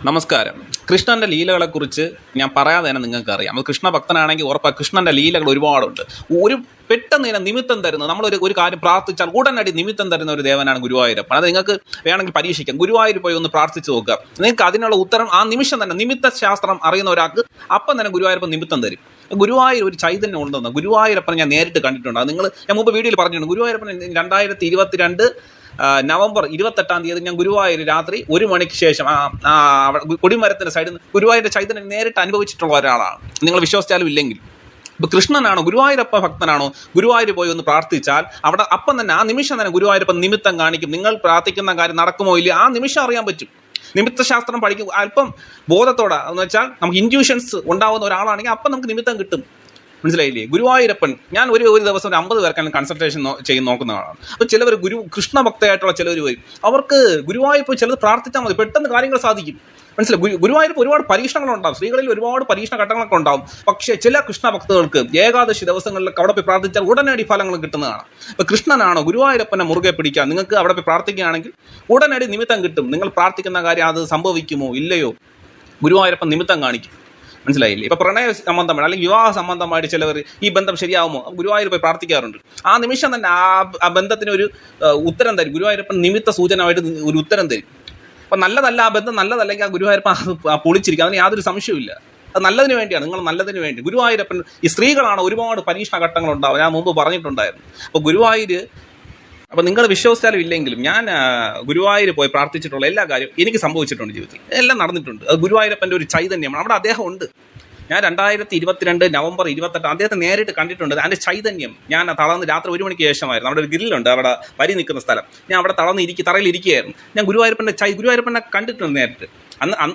നമസ്കാരം. കൃഷ്ണന്റെ ലീലകളെക്കുറിച്ച് ഞാൻ പറയാതെ തന്നെ നിങ്ങൾക്ക് അറിയാം. അത് കൃഷ്ണ ഭക്തനാണെങ്കിൽ ഉറപ്പാണ് കൃഷ്ണന്റെ ലീലകൾ ഒരുപാടുണ്ട്. ഒരു പെട്ടെന്ന് തന്നെ നിമിത്തം തരുന്ന നമ്മളൊരു കാര്യം പ്രാർത്ഥിച്ചാൽ ഉടനടി നിമിത്തം തരുന്ന ഒരു ദേവനാണ് ഗുരുവായൂരപ്പൻ. അത് നിങ്ങൾക്ക് വേണമെങ്കിൽ പരീക്ഷിക്കാം. ഗുരുവായൂർ പോയി ഒന്ന് പ്രാർത്ഥിച്ച് നോക്കുക. നിങ്ങൾക്ക് അതിനുള്ള ഉത്തരം ആ നിമിഷം തന്നെ, നിമിത്ത ശാസ്ത്രം അറിയുന്ന ഒരാൾക്ക് അപ്പം തന്നെ ഗുരുവായൂരപ്പൻ നിമിത്തം തരും. ഗുരുവായൂർ ഒരു ചൈതന്യം ഉണ്ടെന്ന് ഗുരുവായൂരപ്പനെ ഞാൻ നേരിട്ട് കണ്ടിട്ടുണ്ട്. അത് ഞാൻ മുമ്പ് വീഡിയോയിൽ പറഞ്ഞിട്ടുണ്ട്. ഗുരുവായൂരപ്പൻ 2022 നവംബർ 28 ഞാൻ ഗുരുവായൂർ രാത്രി 1 മണിക്ക് ശേഷം കൊടിമരത്തിന്റെ സൈഡിൽ നിന്ന് ഗുരുവായൂരിന്റെ ചൈതന്യം നേരിട്ട് അനുഭവിച്ചിട്ടുള്ള ഒരാളാണ്. നിങ്ങൾ വിശ്വസിച്ചാലും ഇല്ലെങ്കിൽ. ഇപ്പൊ കൃഷ്ണനാണോ ഗുരുവായൂരപ്പ ഭക്തനാണോ ഗുരുവായൂർ പോയി ഒന്ന് പ്രാർത്ഥിച്ചാൽ അവിടെ അപ്പം തന്നെ ആ നിമിഷം തന്നെ ഗുരുവായൂരപ്പൻ നിമിത്തം കാണിക്കും. നിങ്ങൾ പ്രാർത്ഥിക്കുന്ന കാര്യം നടക്കുമോ ഇല്ല ആ നിമിഷം അറിയാൻ പറ്റും. നിമിത്തശാസ്ത്രം പഠിക്കും അല്പം ബോധത്തോടെ എന്ന് വെച്ചാൽ നമുക്ക് ഇൻറ്റ്യൂഷൻസ് ഉണ്ടാവുന്ന ഒരാളാണെങ്കിൽ അപ്പം നമുക്ക് നിമിത്തം കിട്ടും. മനസ്സിലായില്ലേ? ഗുരുവായൂരപ്പൻ ഞാൻ ഒരു ദിവസം 50 പേർക്കാണ് കൺസൾട്ടേഷൻ നോക്കുന്ന ആളാണ്. അപ്പോൾ ചിലവർ കൃഷ്ണ ഭക്തയായിട്ടുള്ള ചിലവർ വരും. അവർക്ക് ഗുരുവായൂർ പോയി ചിലത് പ്രാർത്ഥിച്ചാൽ മതി, പെട്ടെന്ന് കാര്യങ്ങൾ സാധിക്കും. മനസ്സിലായി? ഗുരുവായൂർ ഒരുപാട് പരീക്ഷണങ്ങളുണ്ടാവും, സ്ത്രീകളിൽ ഒരുപാട് പരീക്ഷണ ഘട്ടങ്ങളൊക്കെ ഉണ്ടാവും. പക്ഷേ ചില കൃഷ്ണ ഭക്തകൾക്ക് ഏകാദശി ദിവസങ്ങളിലൊക്കെ അവിടെ പോയി പ്രാർത്ഥിച്ചാൽ ഉടനടി ഫലങ്ങൾ കിട്ടുന്നതാണ്. ഇപ്പോൾ കൃഷ്ണനാണോ ഗുരുവായൂരപ്പനെ മുറുകെ പിടിക്കുക. നിങ്ങൾക്ക് അവിടെ പോയി പ്രാർത്ഥിക്കുകയാണെങ്കിൽ ഉടനടി നിമിത്തം കിട്ടും. നിങ്ങൾ പ്രാർത്ഥിക്കുന്ന കാര്യം അത് സംഭവിക്കുമോ ഇല്ലയോ ഗുരുവായൂരപ്പൻ നിമിത്തം കാണിക്കും. മനസ്സിലായില്ലേ? ഇപ്പൊ പ്രണയ സംബന്ധമാണ് അല്ലെങ്കിൽ വിവാഹ സംബന്ധമായിട്ട് ചിലവർ ഈ ബന്ധം ശരിയാവുമോ ഗുരുവായൂർ പോയി പ്രാർത്ഥിക്കാറുണ്ട്. ആ നിമിഷം തന്നെ ആ ബന്ധത്തിന് ഒരു ഉത്തരം തരും. ഗുരുവായൂരപ്പൻ നിമിത്ത സൂചനമായിട്ട് ഒരു ഉത്തരം തരും. അപ്പൊ നല്ലതല്ല ആ ബന്ധം, നല്ലതല്ലെങ്കിൽ ആ ഗുരുവായൂരപ്പൻ പൊളിച്ചിരിക്കും. അതിന് യാതൊരു സംശയവും. അത് നല്ലതിന് വേണ്ടിയാണ്, നിങ്ങൾ നല്ലതിന് വേണ്ടി. ഗുരുവായൂരപ്പൻ ഈ സ്ത്രീകളാണ് ഒരുപാട് പരീക്ഷണ ഘട്ടങ്ങൾ ഉണ്ടാവും. ഞാൻ മുമ്പ് പറഞ്ഞിട്ടുണ്ടായിരുന്നു. അപ്പൊ ഗുരുവായൂര് അപ്പൊ നിങ്ങൾ വിശ്വസിച്ചാലും ഇല്ലെങ്കിലും ഞാൻ ഗുരുവായൂർ പോയി പ്രാർത്ഥിച്ചിട്ടുള്ള എല്ലാ കാര്യവും എനിക്ക് സംഭവിച്ചിട്ടുണ്ട്. ജീവിതത്തിൽ എല്ലാം നടന്നിട്ടുണ്ട്. അത് ഗുരുവായൂരപ്പൻ്റെ ഒരു ചൈതന്യമാണ്. അവിടെ അദ്ദേഹം ഉണ്ട്. ഞാൻ 2022 നവംബർ 28 അദ്ദേഹത്തെ നേരിട്ട് കണ്ടിട്ടുണ്ട്. അതിൻ്റെ ചൈതന്യം ഞാൻ തളർന്ന് രാത്രി 1 മണിക്ക് ശേഷമായിരുന്നു. അവിടെ ഒരു ഗ്രില്ലുണ്ട്, അവിടെ വരി നിൽക്കുന്ന സ്ഥലം. ഞാൻ അവിടെ തറയിൽ ഇരിക്കുകയായിരുന്നു. ഞാൻ ഗുരുവായൂരപ്പനെ കണ്ടിട്ടുണ്ട് നേരിട്ട്.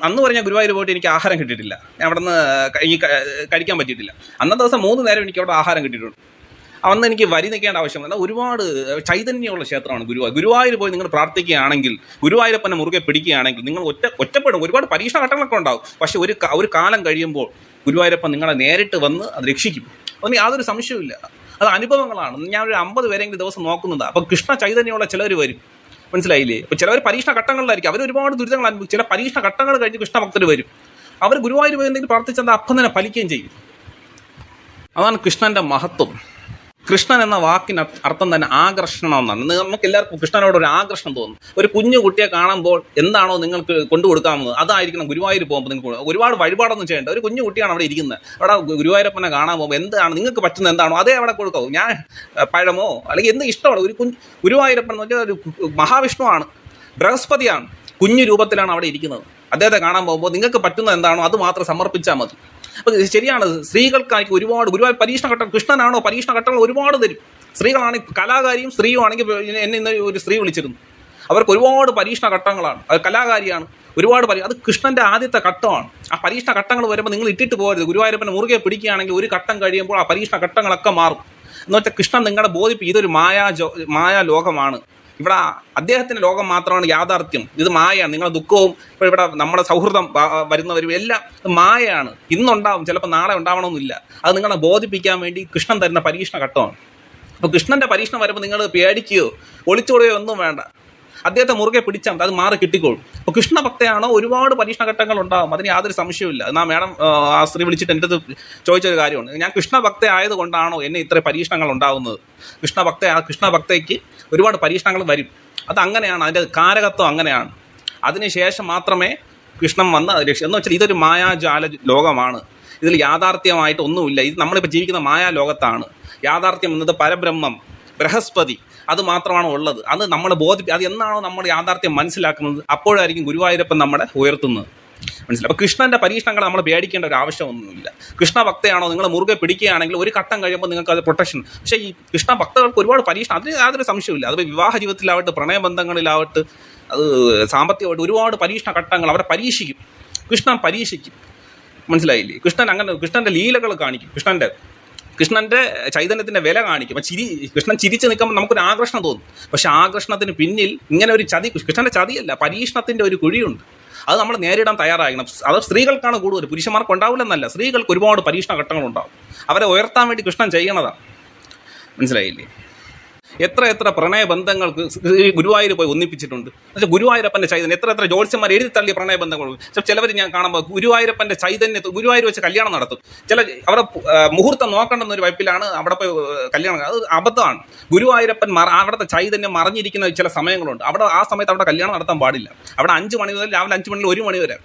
അന്ന് പറഞ്ഞാൽ ഗുരുവായൂർ പോയിട്ട് എനിക്ക് ആഹാരം കിട്ടിയിട്ടില്ല. ഞാൻ അവിടെ നിന്ന് കഴിക്കാൻ പറ്റിയിട്ടില്ല. അന്നത്തെ ദിവസം 3 നേരം എനിക്ക് അവിടെ ആഹാരം കിട്ടിയിട്ടുണ്ട്. അന്ന് എനിക്ക് വരി നിൽക്കേണ്ട ആവശ്യമില്ല. ഒരുപാട് ചൈതന്യമുള്ള ക്ഷേത്രമാണ് ഗുരുവായൂർ. ഗുരുവായൂർ പോയി നിങ്ങൾ പ്രാർത്ഥിക്കുകയാണെങ്കിൽ, ഗുരുവായൂരപ്പനെ മുറുകെ പിടിക്കുകയാണെങ്കിൽ നിങ്ങൾ ഒറ്റപ്പെടും. ഒരുപാട് പരീക്ഷണ ഘട്ടങ്ങളൊക്കെ ഉണ്ടാവും. പക്ഷെ ഒരു കാലം കഴിയുമ്പോൾ ഗുരുവായൂരപ്പൻ നിങ്ങളെ നേരിട്ട് വന്ന് അത് രക്ഷിക്കും. അതിന് യാതൊരു സംശയവുമില്ല. അത് അനുഭവങ്ങളാണ്. ഞാൻ ഒരു 50 പേരെങ്കിലും ദിവസം നോക്കുന്നതാണ്. അപ്പം കൃഷ്ണ ചൈതന്യമുള്ള ചിലർ വരും. മനസ്സിലായില്ലേ? അപ്പോൾ ചിലവർ പരീക്ഷണ ഘട്ടങ്ങളിലായിരിക്കും. അവർ ഒരുപാട് ദുരിതങ്ങൾ അനുഭവിക്കും. ചില പരീക്ഷണ ഘട്ടങ്ങൾ കഴിഞ്ഞ് കൃഷ്ണഭക്തർ വരും. അവർ ഗുരുവായൂർ പോയി എന്തെങ്കിലും പ്രാർത്ഥിച്ചാൽ അപ്പം തന്നെ ഫലിക്കുകയും ചെയ്യും. അതാണ് കൃഷ്ണന്റെ മഹത്വം. കൃഷ്ണൻ എന്ന വാക്കിന് അർത്ഥം തന്നെ ആകർഷണം എന്നാണ്. നമുക്ക് എല്ലാവർക്കും കൃഷ്ണനോട് ഒരു ആകർഷണം തോന്നും. ഒരു കുഞ്ഞു കുട്ടിയെ കാണുമ്പോൾ എന്താണോ നിങ്ങൾക്ക് കൊണ്ടുകൊടുക്കാമെന്ന് അതായിരിക്കണം ഗുരുവായൂർ പോകുമ്പോൾ നിങ്ങൾക്ക്. ഒരുപാട് വഴിപാടൊന്നും ചെയ്യേണ്ട. ഒരു കുഞ്ഞു കുട്ടിയാണ് അവിടെ ഇരിക്കുന്നത്. അവിടെ ഗുരുവായൂരപ്പനെ കാണാൻ പോകുമ്പോൾ എന്താണ് നിങ്ങൾക്ക് പറ്റുന്നത് എന്താണോ അതേ അവിടെ കൊടുക്കാവൂ. ഞാൻ പഴമോ അല്ലെങ്കിൽ എന്ത് ഇഷ്ടമാണ്. ഒരു ഗുരുവായൂരപ്പൻ എന്ന് വെച്ചാൽ ഒരു മഹാവിഷ്ണുവാണ്, ബൃഹസ്പതിയാണ്. കുഞ്ഞു രൂപത്തിലാണ് അവിടെ ഇരിക്കുന്നത്. അദ്ദേഹത്തെ കാണാൻ പോകുമ്പോൾ നിങ്ങൾക്ക് പറ്റുന്നത് എന്താണോ അത് മാത്രം സമർപ്പിച്ചാൽ മതി. അപ്പോൾ ശരിയാണ്, സ്ത്രീകൾക്കായിരിക്കും ഒരുപാട് ഗുരുവായൂർ പരീക്ഷണ ഘട്ടം. കൃഷ്ണനാണോ പരീക്ഷണ ഘട്ടങ്ങൾ ഒരുപാട് തരും. സ്ത്രീകളാണെങ്കിൽ കലാകാരിയും സ്ത്രീയും ആണെങ്കിൽ എന്നെ ഇന്ന് ഒരു സ്ത്രീ വിളിച്ചിരുന്നു. അവർക്ക് ഒരുപാട് പരീക്ഷണ ഘട്ടങ്ങളാണ്. അത് കലാകാരിയാണ്. ഒരുപാട് അത് കൃഷ്ണന്റെ ആദ്യത്തെ ഘട്ടമാണ്. ആ പരീക്ഷണ ഘട്ടങ്ങൾ വരുമ്പോൾ നിങ്ങൾ ഇട്ടിട്ട് പോകരുത്. ഗുരുവായൂരപ്പനെ മുറുകെ പിടിക്കുകയാണെങ്കിൽ ഒരു ഘട്ടം കഴിയുമ്പോൾ ആ പരീക്ഷണ ഘട്ടങ്ങളൊക്കെ മാറും. എന്ന് വെച്ചാൽ കൃഷ്ണൻ നിങ്ങളെ ബോധിപ്പിക്കും ഇതൊരു മായാ ലോകമാണ്. ഇവിടെ അദ്ദേഹത്തിന്റെ ലോകം മാത്രമാണ് യാഥാർത്ഥ്യം. ഇത് മായയാണ്. നിങ്ങളുടെ ദുഃഖവും ഇപ്പോൾ ഇവിടെ നമ്മുടെ സൗഹൃദം വരുന്നവരും എല്ലാം മായയാണ്. ഇന്നുണ്ടാവും, ചിലപ്പോൾ നാളെ ഉണ്ടാവണമെന്നില്ല. അത് നിങ്ങളെ ബോധിപ്പിക്കാൻ വേണ്ടി കൃഷ്ണൻ തരുന്ന പരീക്ഷണ ഘട്ടമാണ്. അപ്പോൾ കൃഷ്ണന്റെ പരീക്ഷണം വരുമ്പോൾ നിങ്ങൾ പേടിക്കുകയോ ഒളിച്ചോടുകയോ ഒന്നും വേണ്ട. അദ്ദേഹത്തെ മുറുകെ പിടിച്ചാൽ മതി, അത് മാറി കിട്ടിക്കോളും. അപ്പോൾ കൃഷ്ണഭക്തയാണോ ഒരുപാട് പരീക്ഷണ ഘട്ടങ്ങൾ ഉണ്ടാകും. അതിന് യാതൊരു സംശയവുമില്ല. എന്നാൽ മേഡം ആ സ്ത്രീ വിളിച്ചിട്ട് എൻ്റെ അടുത്ത് ചോദിച്ചൊരു കാര്യമാണ്, ഞാൻ കൃഷ്ണഭക്ത ആയതുകൊണ്ടാണോ എന്നെ ഇത്ര പരീക്ഷണങ്ങൾ ഉണ്ടാകുന്നത്? കൃഷ്ണഭക്തയ്ക്ക് ഒരുപാട് പരീക്ഷണങ്ങൾ വരും. അതങ്ങനെയാണ്, അതിൻ്റെ കാരകത്വം അങ്ങനെയാണ്. അതിനുശേഷം മാത്രമേ കൃഷ്ണൻ വന്ന് രക്ഷ. എന്ന് വെച്ചാൽ ഇതൊരു മായാജാല ലോകമാണ്. ഇതിൽ യാഥാർത്ഥ്യമായിട്ട് ഒന്നുമില്ല. ഇത് നമ്മളിപ്പോൾ ജീവിക്കുന്ന മായാ ലോകത്താണ്. യാഥാർത്ഥ്യം എന്നത് പരബ്രഹ്മം, ബൃഹസ്പതി, അത് മാത്രമാണ് ഉള്ളത്. അത് നമ്മളെ അത് എന്നാണോ നമ്മൾ യാഥാർത്ഥ്യം മനസ്സിലാക്കുന്നത് അപ്പോഴായിരിക്കും ഗുരുവായൂരപ്പൻ നമ്മളെ ഉയർത്തുന്നത്. മനസ്സിലായി? അപ്പോൾ കൃഷ്ണന്റെ പരീക്ഷണങ്ങൾ നമ്മൾ പേടിക്കേണ്ട ഒരു ആവശ്യമൊന്നുമില്ല. കൃഷ്ണഭക്തയാണോ നിങ്ങൾ മുറുകെ പിടിക്കുകയാണെങ്കിൽ ഒരു ഘട്ടം കഴിയുമ്പോൾ നിങ്ങൾക്ക് അത് പ്രൊട്ടക്ഷൻ. പക്ഷേ ഈ കൃഷ്ണഭക്തകൾക്ക് ഒരുപാട് പരീക്ഷണം, അതിന് യാതൊരു സംശയമില്ല. അത് വിവാഹ ജീവിതത്തിലാവട്ടെ, പ്രണയബന്ധങ്ങളിലാവട്ടെ, അത് സാമ്പത്തികമായിട്ട് ഒരുപാട് പരീക്ഷണ ഘട്ടങ്ങൾ അവരെ പരീക്ഷിക്കും. കൃഷ്ണൻ പരീക്ഷിക്കും. മനസ്സിലായില്ലേ? കൃഷ്ണന്റെ ലീലകൾ കാണിക്കും. കൃഷ്ണന്റെ ചൈതന്യത്തിന്റെ വില കാണിക്കും. കൃഷ്ണൻ ചിരിച്ച് നിൽക്കുമ്പോൾ നമുക്കൊരു ആകർഷണം തോന്നും. പക്ഷെ ആകർഷണത്തിന് പിന്നിൽ ഇങ്ങനെ ഒരു ചതി, കൃഷ്ണന്റെ ചതിയല്ല, പരീക്ഷണത്തിന്റെ ഒരു കുഴിയുണ്ട്. അത് നമ്മൾ നേരിടാൻ തയ്യാറാകണം. അത് സ്ത്രീകൾക്കാണ് കൂടുതൽ, പുരുഷന്മാർക്ക് ഉണ്ടാവില്ലെന്നല്ല. സ്ത്രീകൾക്ക് ഒരുപാട് പരീക്ഷണ ഘട്ടങ്ങളുണ്ടാവും. അവരെ ഉയർത്താൻ വേണ്ടി കൃഷ്ണൻ ചെയ്യണതാണ്. മനസ്സിലായില്ലേ? എത്ര പ്രണയബന്ധങ്ങൾക്ക് ഗുരുവായൂർ പോയി ഒന്നിപ്പിച്ചിട്ടുണ്ട്. എന്നുവെച്ചാൽ ഗുരുവായൂരപ്പൻ്റെ ചൈതന്യം എത്ര ജ്യോത്സ്യന്മാർ എഴുതി തള്ളിയ പ്രണയബന്ധങ്ങൾ. ചിലവർ ഞാൻ കാണുമ്പോൾ ഗുരുവായൂരപ്പൻ്റെ ചൈതന്യത്തിൽ ഗുരുവായൂർ വെച്ച് കല്യാണം നടത്തും. അവിടെ മുഹൂർത്തം നോക്കേണ്ടെന്ന ഒരു വൈപ്പിലാണ് അവിടെ പോയി കല്യാണം. അത് അബദ്ധമാണ്. ഗുരുവായൂരപ്പൻ അവിടുത്തെ ചൈതന്യം മറിഞ്ഞിരിക്കുന്ന ചില സമയങ്ങളുണ്ട്. ആ സമയത്ത് അവിടെ കല്യാണം നടത്താൻ പാടില്ല. അവിടെ 5 മണി മുതൽ രാവിലെ 5 മണി 1 മണി വരെ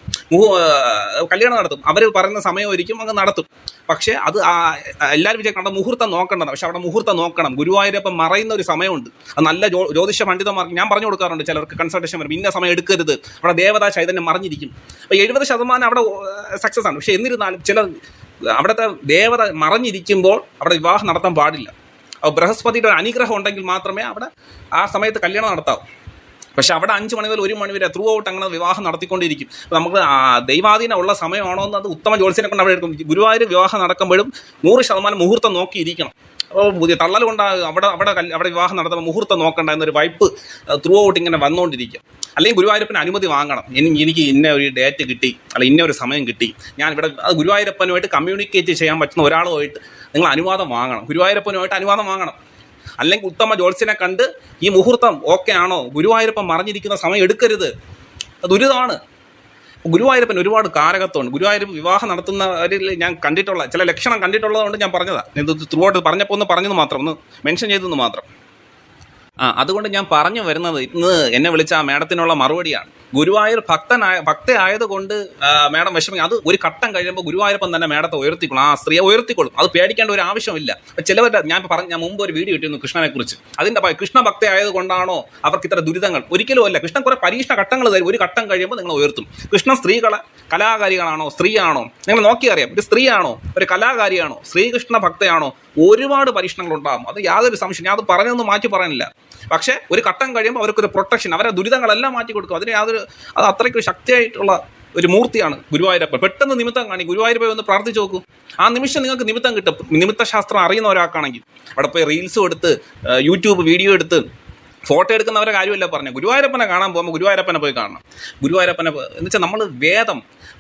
കല്യാണം നടത്തും. അവർ പറയുന്ന സമയമായിരിക്കും അങ്ങ് നടത്തും. പക്ഷേ അത് എല്ലാവരും വിചാരിക്കണം മുഹൂർത്തം നോക്കേണ്ടതാണ്. പക്ഷെ അവിടെ മുഹൂർത്തം നോക്കണം. ഗുരുവായൂരപ്പൻ മറയുന്ന ഒരു സമയമുണ്ട്. അത് നല്ല ജ്യോതിഷ പണ്ഡിതന്മാർക്ക് ഞാൻ പറഞ്ഞു കൊടുക്കാറുണ്ട്. ചിലർക്ക് കൺസൾട്ടേഷൻ വരും, ഇന്ന സമയം എടുക്കരുത്, അവിടെ ദേവതാ ചൈതന്യം മറിഞ്ഞിരിക്കും. അപ്പോൾ 70% അവിടെ സക്സസ് ആണ്. പക്ഷെ എന്നിരുന്നാലും ചില അവിടുത്തെ ദേവത മറഞ്ഞിരിക്കുമ്പോൾ അവിടെ വിവാഹം നടത്താൻ പാടില്ല. അപ്പോൾ ബൃഹസ്പതിയുടെ അനുഗ്രഹം ഉണ്ടെങ്കിൽ മാത്രമേ അവിടെ ആ സമയത്ത് കല്യാണം നടത്താവൂ. പക്ഷെ അവിടെ 5 മണി മുതൽ 1 മണി വരെ ത്രൂ ഔട്ട് അങ്ങനെ വിവാഹം നടത്തിക്കൊണ്ടിരിക്കും. നമുക്ക് ദൈവാധീനം ഉള്ള സമയമാണോ എന്ന് അത് ഉത്തമ ജ്യോത്സ്യനെ കൊണ്ട് അവിടെ എടുക്കും. ഗുരുവായൂർ വിവാഹം നടക്കുമ്പോഴും 100% മുഹൂർത്തം നോക്കിയിരിക്കണം. അപ്പോൾ പുതിയ തള്ളൽ കൊണ്ട് അവിടെ വിവാഹം നടത്തുമ്പോൾ മുഹൂർത്തം നോക്കണ്ട എന്നൊരു വൈപ്പ് ത്രൂ ഔട്ട് ഇങ്ങനെ വന്നുകൊണ്ടിരിക്കും. അല്ലെങ്കിൽ ഗുരുവായൂരപ്പന് അനുമതി വാങ്ങണം. എനിക്ക് ഇന്ന ഒരു ഡേറ്റ് കിട്ടി, അല്ലെങ്കിൽ ഇന്ന ഒരു സമയം കിട്ടി, ഞാൻ ഇവിടെ അത് ഗുരുവായൂരപ്പനുമായിട്ട് കമ്മ്യൂണിക്കേറ്റ് ചെയ്യാൻ പറ്റുന്ന ഒരാളുമായിട്ട് നിങ്ങൾ അനുവാദം വാങ്ങണം. ഗുരുവായൂരപ്പനുമായിട്ട് അനുവാദം വാങ്ങണം. അല്ലെങ്കിൽ ഉത്തമ ജ്യോത്സ്യനെ കണ്ട് ഈ മുഹൂർത്തം ഓക്കെ ആണോ, ഗുരുവായൂരപ്പൻ മറിഞ്ഞിരിക്കുന്ന സമയം എടുക്കരുത്, അത് ദുരിതമാണ്. ഗുരുവായൂരപ്പൻ ഒരുപാട് കാരകത്വമുണ്ട്. ഗുരുവായൂർ വിവാഹം നടത്തുന്നവരിൽ ഞാൻ കണ്ടിട്ടുള്ള ചില ലക്ഷണം കണ്ടിട്ടുള്ളത് കൊണ്ട് ഞാൻ പറഞ്ഞതാണ്. ഇത് ത്രൂ ഔട്ട് പറഞ്ഞപ്പോൾ ഒന്ന് പറഞ്ഞത് മാത്രം, ഒന്ന് മെൻഷൻ ചെയ്തെന്ന് മാത്രം. അതുകൊണ്ട് ഞാൻ പറഞ്ഞു വരുന്നത് ഇന്ന് എന്നെ വിളിച്ച ആ മേഡത്തിനുള്ള മറുപടിയാണ്. ഗുരുവായൂർ ഭക്തയായതുകൊണ്ട് മേഡം വിഷമം. അത് ഒരു ഘട്ടം കഴിയുമ്പോൾ ഗുരുവായൂരപ്പൻ തന്നെ മേഡത്തെ ഉയർത്തിക്കൊള്ളും, ആ സ്ത്രീയെ ഉയർത്തിക്കൊള്ളും. അത് പേടിക്കേണ്ട ഒരു ആവശ്യമില്ല. ചിലവരുടെ ഞാൻ മുമ്പ് ഒരു വീഡിയോ ഇട്ടിരുന്നു കൃഷ്ണനെ കുറിച്ച്. അതിൻ്റെ കൃഷ്ണ ഭക്തയായതുകൊണ്ടാണോ അവർക്ക് ഇത്ര ദുരിതങ്ങൾ? ഒരിക്കലും അല്ല. കൃഷ്ണൻ കുറെ പരീക്ഷണ ഘട്ടങ്ങൾ തരും. ഒരു ഘട്ടം കഴിയുമ്പോൾ നിങ്ങൾ ഉയർത്തും. കൃഷ്ണൻ സ്ത്രീകളെ കലാകാരികളാണോ, സ്ത്രീയാണോ, നിങ്ങൾ നോക്കിയറിയാം. ഒരു സ്ത്രീയാണോ, ഒരു കലാകാരിയാണോ, ശ്രീകൃഷ്ണ ഭക്തയാണോ, ഒരുപാട് പരീക്ഷണങ്ങൾ ഉണ്ടാകും. അത് യാതൊരു സംശയം, ഞാൻ അത് പറഞ്ഞൊന്നും മാറ്റി പറയാനില്ല. പക്ഷേ ഒരു ഘട്ടം കഴിയുമ്പോൾ അവർക്കൊരു പ്രൊട്ടക്ഷൻ, അവരെ ദുരിതങ്ങളെല്ലാം മാറ്റി കൊടുക്കും. അത് അത്രയ്ക്ക് ശക്തിയായിട്ടുള്ള ഒരു മൂർത്തിയാണ് ഗുരുവായൂരപ്പൻ. പെട്ടെന്ന് നിമിത്തം കാണി. ഗുരുവായൂർ പോയി ഒന്ന് പ്രാർത്ഥിച്ച് നോക്കൂ. ആ നിമിഷം നിങ്ങൾക്ക് നിമിത്തം കിട്ടും. നിമിത്തശാസ്ത്രം അറിയുന്ന ഒരാൾക്കാണെങ്കിൽ അവിടെ പോയി റീൽസും എടുത്ത് യൂട്യൂബ് വീഡിയോ എടുത്ത് ഫോട്ടോ എടുക്കുന്നവരെ കാര്യമല്ല പറഞ്ഞു. ഗുരുവായൂരപ്പനെ കാണാൻ പോകുമ്പോൾ ഗുരുവായൂരപ്പനെ പോയി കാണണം. ഗുരുവായൂരപ്പനെ എന്ന് വെച്ചാൽ നമ്മൾ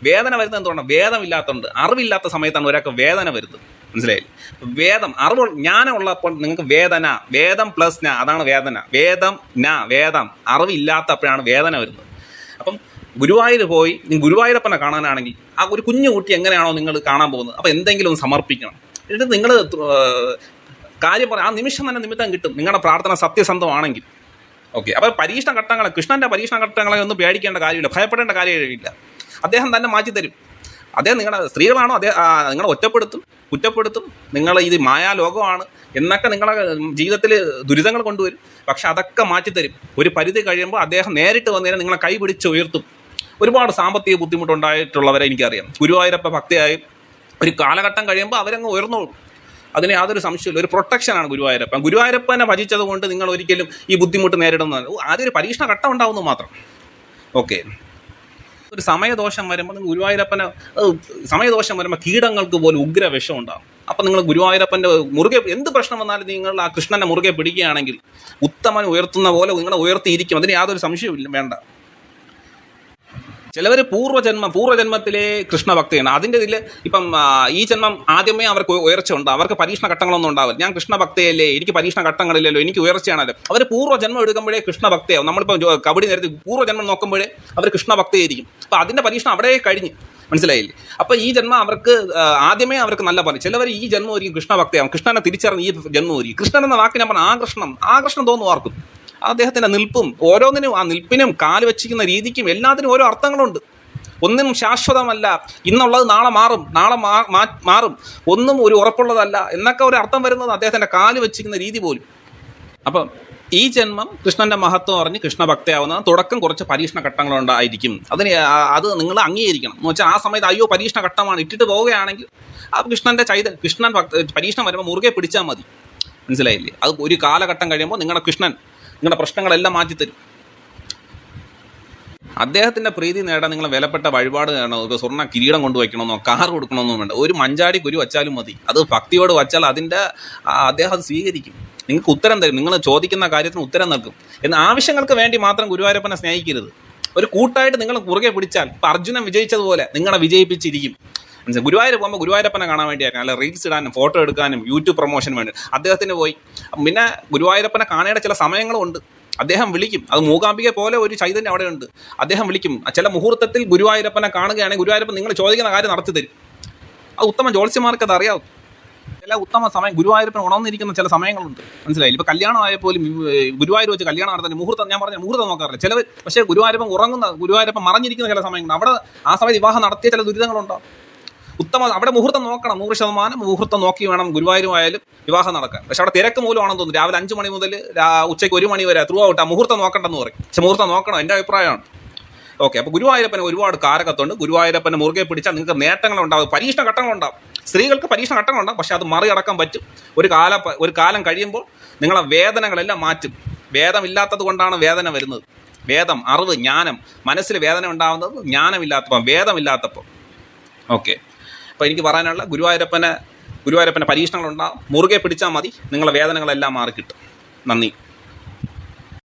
വേദന വരുന്നത് എന്തുകൊണ്ടാണ്? വേദമില്ലാത്തതുകൊണ്ട്, അറിവില്ലാത്ത സമയത്താണ് ഒരാൾക്ക് വേദന വരുന്നത്. മനസ്സിലായില്ലേ? വേദം അറിവ് ജ്ഞാനമുള്ളപ്പോൾ നിങ്ങൾക്ക് വേദന, വേദം പ്ലസ് ന, അതാണ് വേദന. വേദം അറിവില്ലാത്തപ്പോഴാണ് വേദന വരുന്നത്. അപ്പം ഗുരുവായൂർ പോയി ഗുരുവായൂരപ്പനെ കാണാനാണെങ്കിൽ ആ ഒരു കുഞ്ഞു കുട്ടി എങ്ങനെയാണോ നിങ്ങൾ കാണാൻ പോകുന്നത്, അപ്പോൾ എന്തെങ്കിലും ഒന്ന് സമർപ്പിക്കണം. എന്നിട്ട് നിങ്ങൾ കാര്യം പറയാം. ആ നിമിഷം തന്നെ നിമിത്തം കിട്ടും, നിങ്ങളുടെ പ്രാർത്ഥന സത്യസന്ധമാണെങ്കിൽ. ഓക്കെ. അപ്പോൾ പരീക്ഷണ ഘട്ടങ്ങളെ, കൃഷ്ണൻ്റെ പരീക്ഷണ ഘട്ടങ്ങളെ ഒന്നും പേടിക്കേണ്ട കാര്യമില്ല, ഭയപ്പെടേണ്ട കാര്യമില്ല. അദ്ദേഹം തന്നെ മാറ്റിത്തരും. അദ്ദേഹം നിങ്ങളുടെ സ്ത്രീകളാണോ, നിങ്ങളെ കുറ്റപ്പെടുത്തും. നിങ്ങൾ ഇത് മായാലോകമാണ് എന്നൊക്കെ നിങ്ങളെ ജീവിതത്തിൽ ദുരിതങ്ങൾ കൊണ്ടുവരും. പക്ഷെ അതൊക്കെ മാറ്റിത്തരും. ഒരു പരിധി കഴിയുമ്പോൾ അദ്ദേഹം നേരിട്ട് വന്നതിനെ നിങ്ങളെ കൈ പിടിച്ച് ഉയർത്തും. ഒരുപാട് സാമ്പത്തിക ബുദ്ധിമുട്ടുണ്ടായിട്ടുള്ളവരെ എനിക്കറിയാം. ഗുരുവായൂരപ്പ ഭക്തിയായി ഒരു കാലഘട്ടം കഴിയുമ്പോൾ അവരങ്ങ് ഉയർന്നോളും. അതിന് യാതൊരു സംശയമില്ല. ഒരു പ്രൊട്ടക്ഷനാണ് ഗുരുവായൂരപ്പൻ. ഗുരുവായൂരപ്പനെ ഭജിച്ചത് കൊണ്ട് നിങ്ങൾ ഒരിക്കലും ഈ ബുദ്ധിമുട്ട് നേരിടുന്നതാണ്. ആദ്യം ഒരു പരീക്ഷണ ഘട്ടം ഉണ്ടാവുന്നു മാത്രം. ഓക്കെ. ഒരു സമയദോഷം വരുമ്പോൾ ഗുരുവായൂരപ്പനെ സമയദോഷം വരുമ്പോൾ കീടങ്ങൾക്ക് പോലും ഉഗ്ര വിഷം ഉണ്ടാകും. അപ്പം നിങ്ങൾ ഗുരുവായൂരപ്പൻ്റെ മുറുകെ എന്ത് പ്രശ്നം വന്നാലും നിങ്ങൾ ആ കൃഷ്ണനെ മുറുകെ പിടിക്കുകയാണെങ്കിൽ ഉത്തമൻ ഉയർത്തുന്ന പോലെ നിങ്ങളെ ഉയർത്തിയിരിക്കും. അതിന് യാതൊരു സംശയവും വേണ്ട. ചിലവർ പൂർവ്വജന്മത്തിലെ കൃഷ്ണഭക്തിയാണ്. അതിൻ്റെ ഇതിൽ ഇപ്പം ഈ ജന്മം ആദ്യമേ അവർക്ക് ഉയർച്ച ഉണ്ട്, അവർക്ക് പരീക്ഷണ ഘട്ടങ്ങളൊന്നും ഉണ്ടാവില്ല. ഞാൻ കൃഷ്ണഭക്തയല്ലേ, എനിക്ക് പരീക്ഷണ ഘട്ടങ്ങളില്ലല്ലോ, എനിക്ക് ഉയർച്ചയാണല്ലോ. അവർ പൂർവ്വജന്മം എടുക്കുമ്പോഴേ കൃഷ്ണഭക്തയാവും. നമ്മളിപ്പോൾ കബഡി നേരത്തെ പൂർവ്വജന്മം നോക്കുമ്പോഴേ അവർ കൃഷ്ണഭക്തയായിരിക്കും. അപ്പോൾ അതിൻ്റെ പരീക്ഷണം അവിടെ കഴിഞ്ഞ്, മനസ്സിലായില്ലേ? അപ്പോൾ ഈ ജന്മം അവർക്ക് ആദ്യമേ അവർക്ക് നല്ല പറയും. ചിലവർ ഈ ജന്മം ഒരിക്കും കൃഷ്ണഭക്തയാവും. കൃഷ്ണനെ തിരിച്ചറിഞ്ഞ് ഈ ജന്മം ഒരിക്കും. കൃഷ്ണൻ എന്ന വാക്കിനെ പറഞ്ഞാൽ ആകർഷണം തോന്നും ആർക്കും. അദ്ദേഹത്തിൻ്റെ നിൽപ്പും ഓരോന്നിനും, ആ നിൽപ്പിനും കാല് വച്ചിരിക്കുന്ന രീതിക്കും എല്ലാത്തിനും ഓരോ അർത്ഥങ്ങളുണ്ട്. ഒന്നിനും ശാശ്വതമല്ല, ഇന്നുള്ളത് നാളെ മാറും, ഒന്നും ഒരു ഉറപ്പുള്ളതല്ല എന്നൊക്കെ ഒരു അർത്ഥം വരുന്നത് അദ്ദേഹത്തിൻ്റെ കാല് വച്ചിരിക്കുന്ന രീതി പോലും. അപ്പം ഈ ജന്മം കൃഷ്ണൻ്റെ മഹത്വം അറിഞ്ഞ് കൃഷ്ണഭക്തയാവുന്ന തുടക്കം കുറച്ച് പരീക്ഷണ ഘട്ടങ്ങളുണ്ടായിരിക്കും. അത് നിങ്ങൾ അംഗീകരിക്കണം. എന്ന് വെച്ചാൽ ആ സമയത്ത് അയ്യോ പരീക്ഷണ ഘട്ടമാണ് ഇട്ടിട്ട് പോവുകയാണെങ്കിൽ ആ കൃഷ്ണൻ പരീക്ഷണം വരുമ്പോൾ മുറുകെ പിടിച്ചാൽ മതി. മനസ്സിലായില്ലേ? അത് ഒരു കാലഘട്ടം കഴിയുമ്പോൾ നിങ്ങളുടെ പ്രശ്നങ്ങളെല്ലാം മാറ്റിത്തരും. അദ്ദേഹത്തിൻ്റെ പ്രീതി നേടാൻ നിങ്ങൾ വിലപ്പെട്ട വഴിപാട് വേണോ, സ്വർണ്ണ കിരീടം കൊണ്ടുവയ്ക്കണമെന്നോ കാർ കൊടുക്കണമെന്നോ വേണ്ട. ഒരു മഞ്ചാടി കുരു വച്ചാലും മതി. അത് ഭക്തിയോട് വച്ചാൽ അദ്ദേഹം അത് സ്വീകരിക്കും. നിങ്ങൾക്ക് ഉത്തരം തരും. നിങ്ങൾ ചോദിക്കുന്ന കാര്യത്തിന് ഉത്തരം നൽകും. എന്ന ആവശ്യങ്ങൾക്ക് വേണ്ടി മാത്രം ഗുരുവായൂരപ്പനെ സ്നേഹിക്കരുത്. ഒരു കൂട്ടായിട്ട് നിങ്ങൾ മുറുകെ പിടിച്ചാൽ ഇപ്പം അർജുനൻ വിജയിച്ചതുപോലെ നിങ്ങളെ വിജയിപ്പിച്ചിരിക്കും. മനസ്സിലായി? ഗുരുവായൂർ പോകുമ്പോൾ ഗുരുവായൂരപ്പനെ കാണാൻ വേണ്ടിയായിരുന്നു, അല്ല റീൽസ് ഇടാനും ഫോട്ടോ എടുക്കാനും യൂട്യൂബ് പ്രൊമോഷന് വേണ്ടി അദ്ദേഹത്തിന് പോയി. പിന്നെ ഗുരുവായൂരപ്പനെ കാണേണ്ട ചില സമയങ്ങളും ഉണ്ട്. അദ്ദേഹം വിളിക്കും. അത് മൂകാംബിക പോലെ ഒരു ചൈതന്യം അവിടെ ഉണ്ട്. അദ്ദേഹം വിളിക്കും. ചില മുഹൂർത്തത്തിൽ ഗുരുവായൂരപ്പനെ കാണുകയാണെങ്കിൽ ഗുരുവായൂരപ്പൻ നിങ്ങൾ ചോദിക്കുന്ന കാര്യം നടത്തി തരും. അത് ഉത്തമ ജ്യോത്സ്യന്മാർക്ക് അത് അറിയാവും. ചില ഉത്തമ സമയം ഗുരുവായൂരപ്പൻ ഉണർന്നിരിക്കുന്ന ചില സമയങ്ങളുണ്ട്. മനസ്സിലായില്ല? ഇപ്പൊ കല്യാണം ആയ പോലും ഗുരുവായൂർ വെച്ച് കല്യാണം നടത്തുന്ന മുഹൂർത്തം, ഞാൻ പറഞ്ഞ മുഹൂർത്തം നോക്കാറില്ല ചിലവർ. പക്ഷേ ഗുരുവായൂരപ്പൻ ഉറങ്ങുന്ന, ഗുരുവായൂരപ്പൻ മറഞ്ഞിരിക്കുന്ന ചില സമയങ്ങളുണ്ട്. അവിടെ ആ സമയത്ത് വിവാഹം നടത്തിയ ചില ദുരിതങ്ങളുണ്ടാവും. അവിടെ മുഹൂർത്തം നോക്കണം. 100% മുഹൂർത്തം നോക്കി വേണം ഗുരുവായൂരുമായാലും വിവാഹം നടക്കാൻ. പക്ഷെ അവിടെ തിരക്ക് മൂലമാണെന്ന് തോന്നുന്നു. രാവിലെ 5 മണി മുതൽ ഉച്ചയ്ക്ക് 1 മണി വരെ ത്രൂ ഔട്ട് ആ മുഹൂർത്തം നോക്കണ്ടെന്ന് പറയും. പക്ഷെ മുഹൂർത്തം നോക്കണം, എൻ്റെ അഭിപ്രായമാണ്. ഓക്കെ, അപ്പോൾ ഗുരുവായൂരപ്പന് ഒരുപാട് കാരകത്തുണ്ട്. ഗുരുവായൂരപ്പനെ മുറുകെ പിടിച്ചാൽ നിങ്ങൾക്ക് നേട്ടങ്ങളുണ്ടാവും, പരീക്ഷണ ഘട്ടങ്ങളുണ്ടാവും. സ്ത്രീകൾക്ക് പരീക്ഷണ ഘട്ടങ്ങളുണ്ടാവും, പക്ഷെ അത് മറികടക്കാൻ പറ്റും. ഒരു കാലം കഴിയുമ്പോൾ നിങ്ങളെ വേദനകളെല്ലാം മാറ്റും. വേദമില്ലാത്തത് കൊണ്ടാണ് വേദന വരുന്നത്. വേദം, അറിവ്, ജ്ഞാനം, മനസ്സിൽ വേദന ഉണ്ടാകുന്നത് ജ്ഞാനമില്ലാത്തപ്പോൾ, വേദമില്ലാത്തപ്പോൾ. ഓക്കെ, അപ്പോൾ എനിക്ക് പറയാനുള്ള ഗുരുവായൂരപ്പനെ പരീക്ഷണങ്ങളുണ്ടാകും. മുറുകെ പിടിച്ചാൽ മതി, നിങ്ങളെ വേദനകളെല്ലാം മാറിക്കിട്ടും. നന്ദി.